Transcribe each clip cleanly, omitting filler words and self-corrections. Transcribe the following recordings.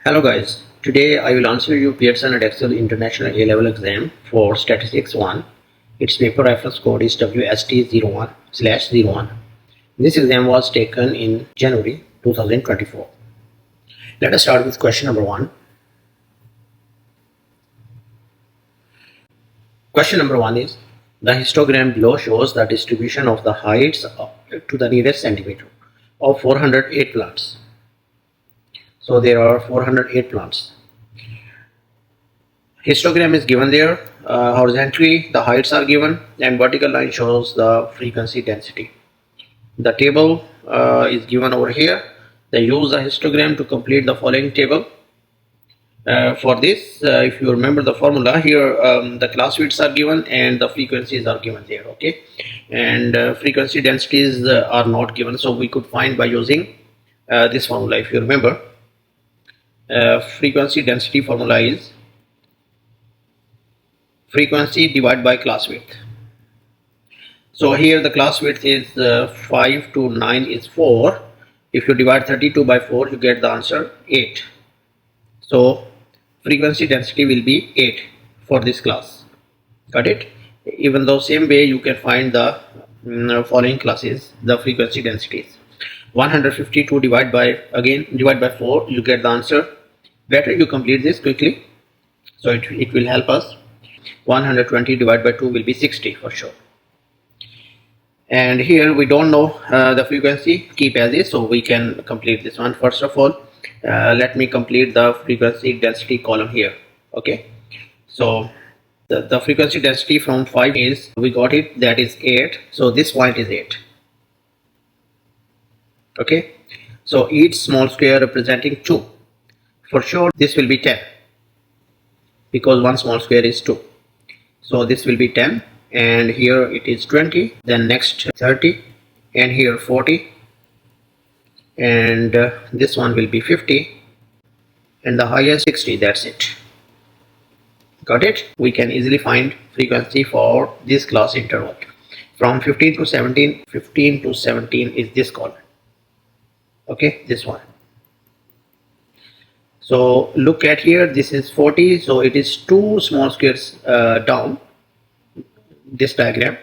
Hello guys, today I will answer you Pearson Edexcel International A-Level exam for Statistics 1. Its paper reference code is WST01/01. This exam was taken in January 2024. Let us start with question number 1. Question number 1 is, the histogram below shows the distribution of the heights to the nearest centimeter of 408 plants. So there are 408 plants. Histogram is given there. Horizontally the heights are given and vertical line shows the frequency density. The table is given over here. They use the histogram to complete the following table. For this, if you remember the formula here, the class widths are given and the frequencies are given there. Okay, and frequency densities are not given, so we could find by using this formula. If you remember, frequency density formula is frequency divided by class width. So here the class width is 5 to 9 is 4. If you divide 32 by 4, you get the answer 8. So frequency density will be 8 for this class. Got it? Even though same way you can find the following classes, the frequency densities. 152 divide by 4, you get the answer. Better you complete this quickly, so it will help us. 120 divided by 2 will be 60 for sure. And here we don't know the frequency, keep as is, so we can complete this one. First of all, let me complete the frequency density column here. Okay, so the frequency density from 5 is, we got it, that is 8. So this point is 8. Okay, so each small square representing 2. For sure this will be 10 because one small square is 2. So this will be 10, and here it is 20, then next 30, and here 40, and this one will be 50, and the highest 60. That's it. Got it? We can easily find frequency for this class interval from 15 to 17. 15 to 17 is this column. Okay, this one. So look at here, this is 40, so it is 2 small squares down this diagram,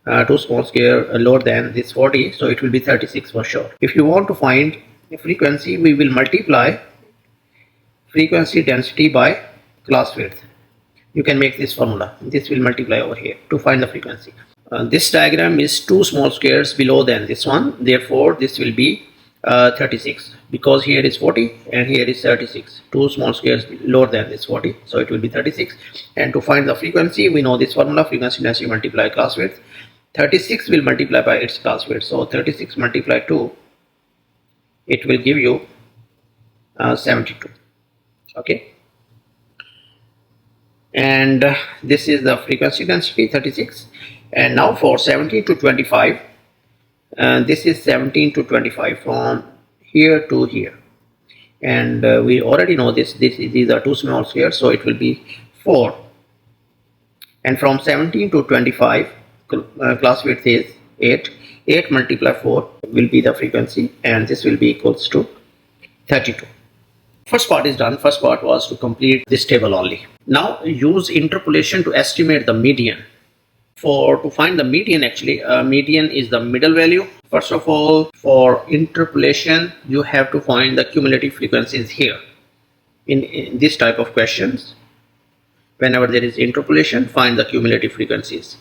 2 small square lower than this 40, so it will be 36 for sure. If you want to find frequency, we will multiply frequency density by class width. You can make this formula. This will multiply over here to find the frequency. This diagram is 2 small squares below than this one, therefore this will be 36, because here is 40 and here is 36. 2 small squares lower than this 40, so it will be 36. And to find the frequency, we know this formula, frequency density multiply class width. 36 will multiply by its class width, so 36 multiply 2, it will give you 72. Okay, and this is the frequency density 36. And now for 17 to 25, this is 17 to 25 from here to here, and we already know these are 2 small squares, so it will be 4. And from 17 to 25, class width is 8. 8 multiply 4 will be the frequency, and this will be equals to 32. First part is done. First part was to complete this table only. Now use interpolation to estimate the median. To find the median, actually median is the middle value. First of all, for interpolation, you have to find the cumulative frequencies here. In this type of questions, whenever there is interpolation, find the cumulative frequencies.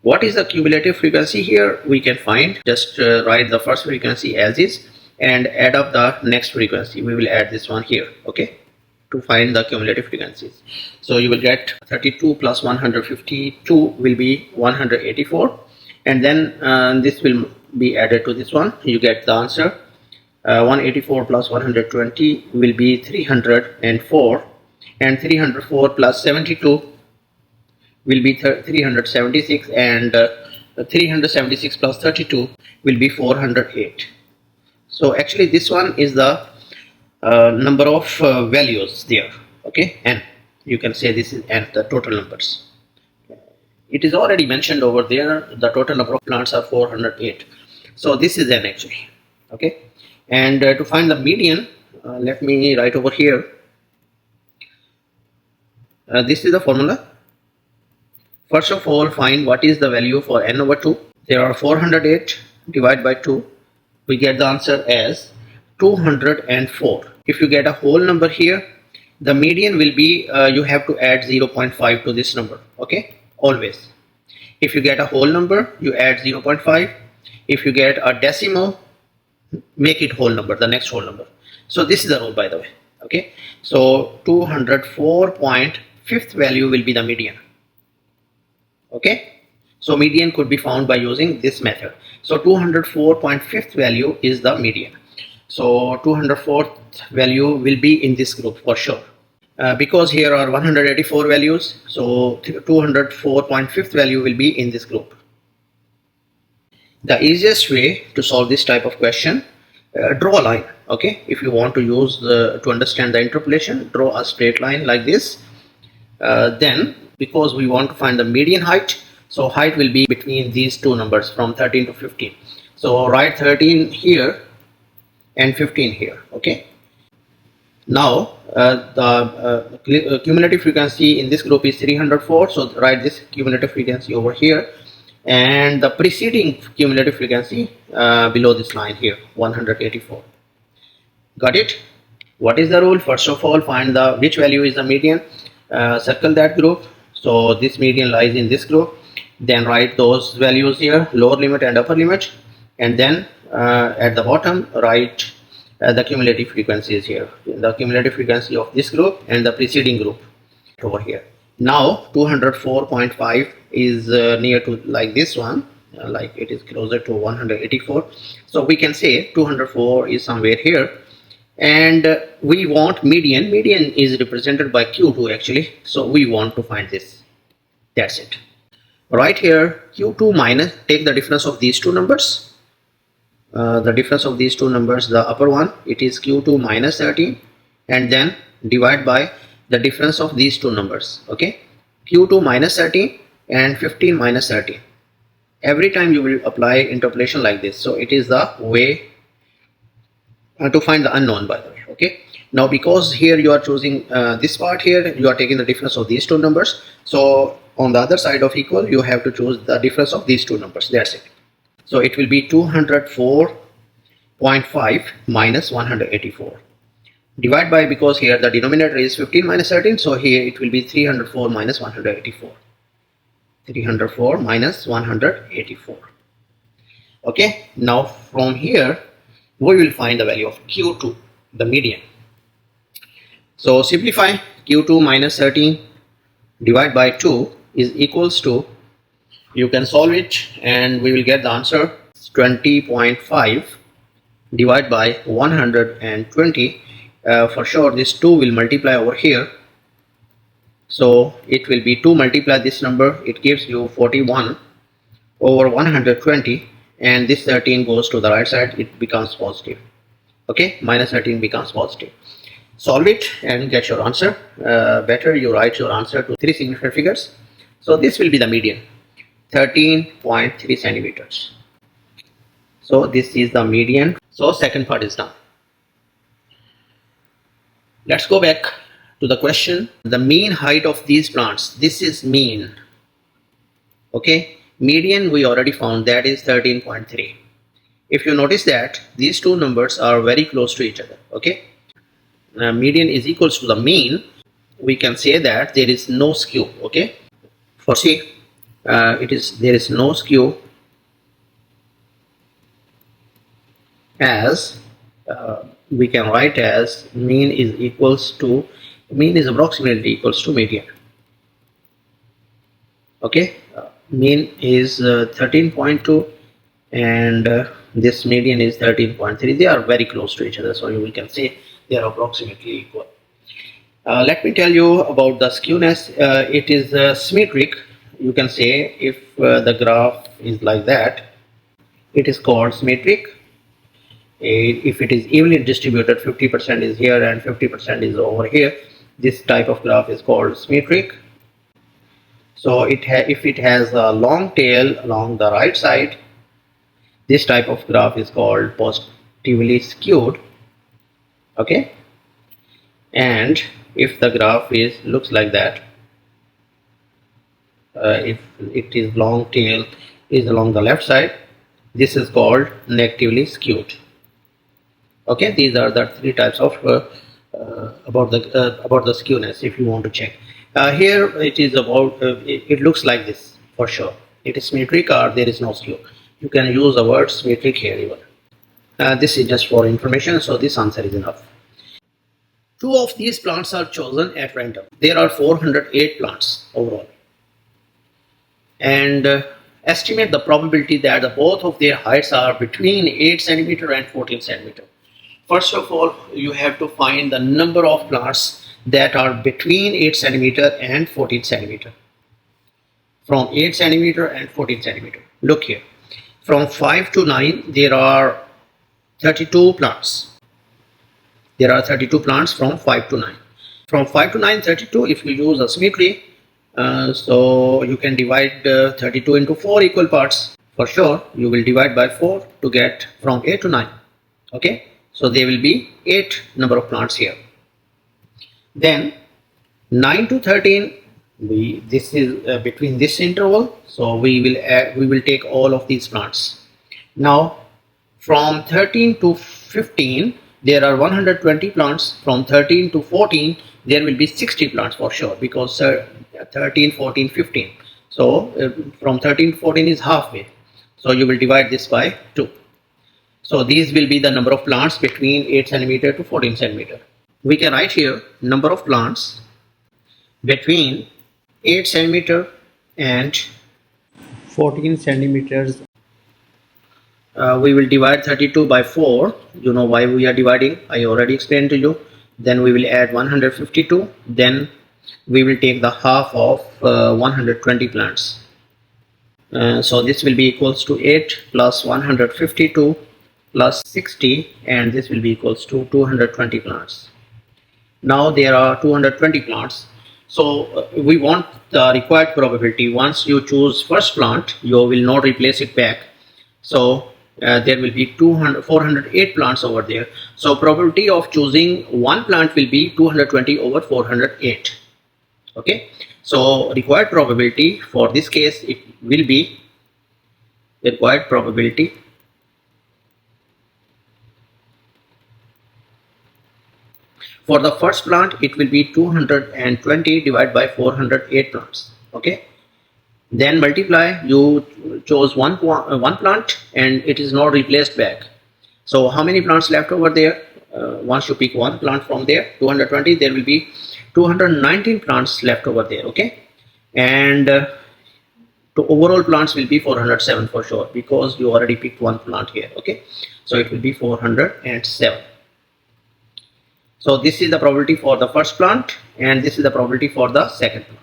What is the cumulative frequency here? We can find, just write the first frequency as is and add up the next frequency. We will add this one here, okay, to find the cumulative frequencies. So you will get 32 plus 152 will be 184, and then this will be added to this one. You get the answer. 184 plus 120 will be 304, and 304 plus 72 will be 376, and 376 plus 32 will be 408. So actually this one is the number of values there. Okay, n, you can say this is n, the total numbers. It is already mentioned over there, the total number of plants are 408. So this is n actually. Okay, and to find the median, let me write over here. This is the formula. First of all, find what is the value for n over 2. There are 408 divided by 2. We get the answer as 204. If you get a whole number here, the median will be, you have to add 0.5 to this number. Okay, always. If you get a whole number, you add 0.5. If you get a decimal, make it whole number, the next whole number. So this is the rule, by the way. Okay, so 204.5th value will be the median. Okay, so median could be found by using this method. So 204.5th value is the median. So 204th value will be in this group for sure. Because here are 184 values, so 204.5th value will be in this group. The easiest way to solve this type of question, draw a line. Okay, if you want to use to understand the interpolation, draw a straight line like this. Then, because we want to find the median height, so height will be between these two numbers from 13 to 15. So write 13 here and 15 here. Okay. Now the cumulative frequency in this group is 304. So write this cumulative frequency over here, and the preceding cumulative frequency below this line here, 184. Got it? What is the rule? First of all, find the which value is the median. Circle that group. So this median lies in this group. Then write those values here, lower limit and upper limit, and then at the bottom write the cumulative frequencies here, the cumulative frequency of this group and the preceding group over here. Now 204.5 is near to like this one, like it is closer to 184. So we can say 204 is somewhere here, and we want median. Median is represented by Q2 actually, so we want to find this. That's it. Right here, Q2 minus, take the difference of these two numbers. The difference of these two numbers, the upper one, it is Q2 minus 13, and then divide by the difference of these two numbers. Okay, Q2 minus 13 and 15 minus 13. Every time you will apply interpolation like this. So it is the way to find the unknown, by the way. Okay, now because here you are choosing this part here, you are taking the difference of these two numbers. So on the other side of equal, you have to choose the difference of these two numbers. That's it. So it will be 204.5 minus 184. Divide by, because here the denominator is 15 minus 13, so here it will be 304 minus 184. 304 minus 184. Okay, now from here we will find the value of Q2, the median. So simplify. Q2 minus 13 divide by 2 is equals to, you can solve it and we will get the answer 20.5 divided by 120. For sure this 2 will multiply over here, so it will be 2 multiply this number, it gives you 41 over 120, and this 13 goes to the right side, it becomes positive. Okay, minus 13 becomes positive. Solve it and get your answer. Better you write your answer to 3 significant figures. So this will be the median, 13.3 centimeters. So this is the median. So second part is done. Let's go back to the question. The mean height of these plants, this is mean. Okay, median we already found, that is 13.3. If you notice that these two numbers are very close to each other. Okay, median is equals to the mean, we can say that there is no skew. Okay, for C, there is no skew, as we can write as mean is approximately equals to median. Okay, mean is 13.2 and this median is 13.3. They are very close to each other, so we can say they are approximately equal. Let me tell you about the skewness. It is symmetric. You can say if the graph is like that, it is called symmetric. If it is evenly distributed, 50% is here and 50% is over here, this type of graph is called symmetric. So if it has a long tail along the right side, this type of graph is called positively skewed. Okay, and if the graph looks like that, if it is long tail is along the left side, this is called negatively skewed. Okay, these are the three types of about the skewness. If you want to check here, it is about it looks like this for sure. It is symmetric or there is no skew. You can use the word symmetric here even. This is just for information, so this answer is enough. Two of these plants are chosen at random. There are 408 plants overall, and estimate the probability that both of their heights are between 8 centimeter and 14 centimeter. First of all, you have to find the number of plants that are between 8 centimeter and 14 centimeter. From 8 centimeter and 14 centimeter. Look here. From 5 to 9, there are 32 plants. There are 32 plants from 5 to 9. From 5 to 9, 32, if you use a symmetry, so you can divide 32 into 4 equal parts. For sure, you will divide by 4 to get from 8 to 9. Okay, so there will be 8 number of plants here. Then 9 to 13, this is between this interval, so we will take all of these plants. Now from 13 to 15, there are 120 plants. From 13 to 14, there will be 60 plants for sure, because 13, 14, 15. So from 13 to 14 is halfway. So you will divide this by 2. So these will be the number of plants between 8 centimeter to 14 centimeter. We can write here number of plants between 8 centimeter and 14 centimeters. We will divide 32 by 4. You know why we are dividing, I already explained to you. Then we will add 152. Then we will take the half of 120 plants. So this will be equals to 8 plus 152 plus 60, and this will be equals to 220 plants. Now there are 220 plants. So we want the required probability. Once you choose first plant, you will not replace it back. So there will be 408 plants over there. So probability of choosing one plant will be 220 over 408. Okay, so required probability for this case, it will be required probability for the first plant, it will be 220 divided by 408 plants. Okay, then multiply. You chose one plant and it is not replaced back. So how many plants left over there? Once you pick one plant from there, 220, there will be 219 plants left over there. Okay, and to overall plants will be 407 for sure, because you already picked one plant here. Okay, so it will be 407. So this is the probability for the first plant, and this is the probability for the second plant.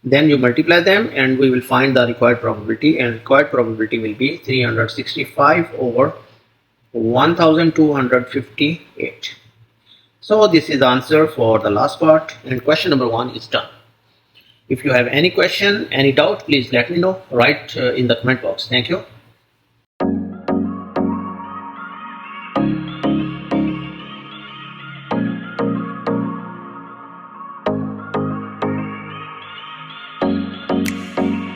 Then you multiply them and we will find the required probability, and required probability will be 365 over 1258. So this is the answer for the last part, and question number 1 is done. If you have any question, any doubt, please let me know. Write in the comment box. Thank you.